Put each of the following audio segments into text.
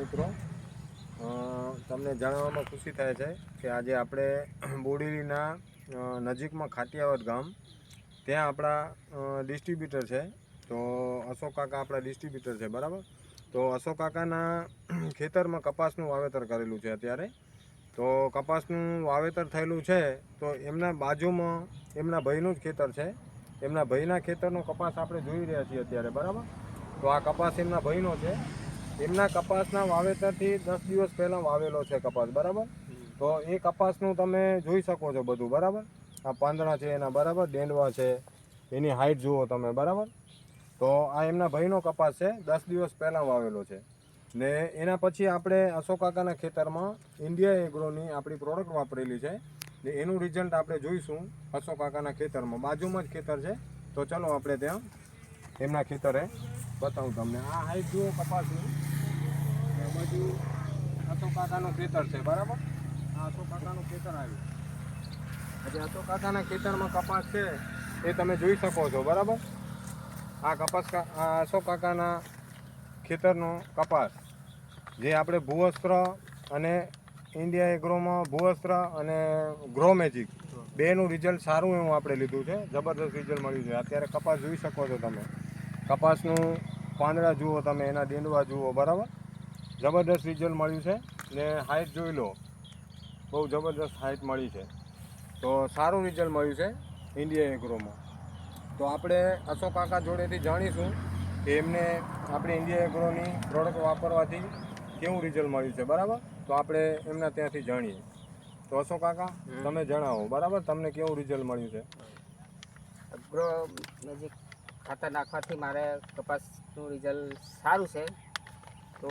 મિત્રો, તમને જણાવવામાં ખુશી થાય છે કે આજે આપણે બોડેલીના નજીકમાં ખાટિયાવાડ ગામ ત્યાં આપણા ડિસ્ટ્રીબ્યુટર છે. તો અશોક કાકા આપણા ડિસ્ટ્રીબ્યુટર છે, બરાબર. તો અશોક કાકાના ખેતરમાં કપાસનું વાવેતર કરેલું છે અત્યારે. તો કપાસનું વાવેતર થયેલું છે તો એમના બાજુમાં એમના ભાઈનું જ ખેતર છે. એમના ભાઈના ખેતરનો કપાસ આપણે જોઈ રહ્યા છીએ અત્યારે, બરાબર. તો આ કપાસ એમના ભાઈનો છે. એમના કપાસના વાવેતરથી 10 દિવસ પહેલાં વાવેલો છે કપાસ, બરાબર. તો એ કપાસનું તમે જોઈ શકો છો બધું, બરાબર. આ પાંદડા છે એના, બરાબર, ડેંડવા છે, એની હાઈટ જુઓ તમે, બરાબર. તો આ એમના ભાઈનો કપાસ છે, 10 દિવસ પહેલાં વાવેલો છે. ને એના પછી આપણે અશોક કાકાના ખેતરમાં ઇન્ડિયા એગ્રોની આપણી પ્રોડક્ટ વાપરેલી છે. ને એનું રિઝલ્ટ આપણે જોઈશું અશોક કાકાના ખેતરમાં. બાજુમાં જ ખેતર છે, તો ચલો આપણે ત્યાં એમના ખેતરે બતાવું તમને. આ હાઈટ જુઓ કપાસની, એ બાજુ અશોક કાકાનું ખેતર છે, બરાબર. આ અશોક કાકાનું ખેતર આવ્યું. આજે અશોક કાકાના ખેતરમાં કપાસ છે એ તમે જોઈ શકો છો, બરાબર. આ કપાસ આ અશોક કાકાના ખેતરનો કપાસ જે આપણે ભૂવસ્ત્ર અને ઇન્ડિયા એગ્રોમાં ભૂવસ્ત્ર અને ગ્રો મેજિક બેનું રિઝલ્ટ સારું એવું આપણે લીધું છે. જબરદસ્ત રિઝલ્ટ મળ્યું છે. અત્યારે કપાસ જોઈ શકો છો તમે. કપાસનું પાંદડા જુઓ તમે, એના ડેંડવા જુઓ, બરાબર. જબરદસ્ત રિઝલ્ટ મળ્યું છે. ને હાઈટ જોઈ લો, બહુ જબરદસ્ત હાઈટ મળી છે. તો સારું રિઝલ્ટ મળ્યું છે ઇન્ડિયા એગ્રોમાં. તો આપણે અશોક કાકા જોડેથી જાણીશું કે એમને આપણે ઇન્ડિયા એગ્રોની પ્રોડક્ટ વાપરવાથી કેવું રિઝલ્ટ મળ્યું છે, બરાબર. તો આપણે એમના ત્યાંથી જાણીએ. તો અશોક કાકા તમે જણાવો, બરાબર, તમને કેવું રિઝલ્ટ મળ્યું છે? એગ્રો મેજિક ખાતર નાખવાથી મારે કપાસનું રિઝલ્ટ સારું છે. તો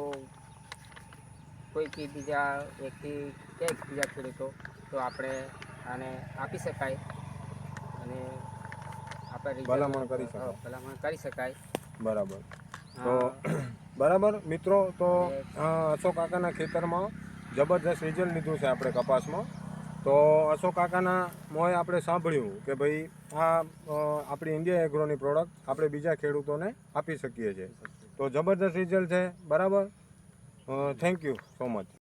કોઈ બીજા વ્યક્તિ કે બીજા ખેડૂતો તો આપણે આને આપી શકાય અને આપણે ભલામણ કરી શકાય. ભલામણ કરી શકાય, બરાબર. તો બરાબર મિત્રો, તો અશોક કાકાના ખેતરમાં જબરદસ્ત રિઝલ્ટ લીધું છે આપણે કપાસમાં. તો અશોક કાકાના મોએ આપણે સાંભળ્યું કે ભાઈ આ આપણી ઇન્ડિયા એગ્રોની પ્રોડક્ટ આપણે બીજા ખેડૂતોને આપી શકીએ છીએ. તો જબરદસ્ત રિઝલ્ટ છે, બરાબર. Thank you so much.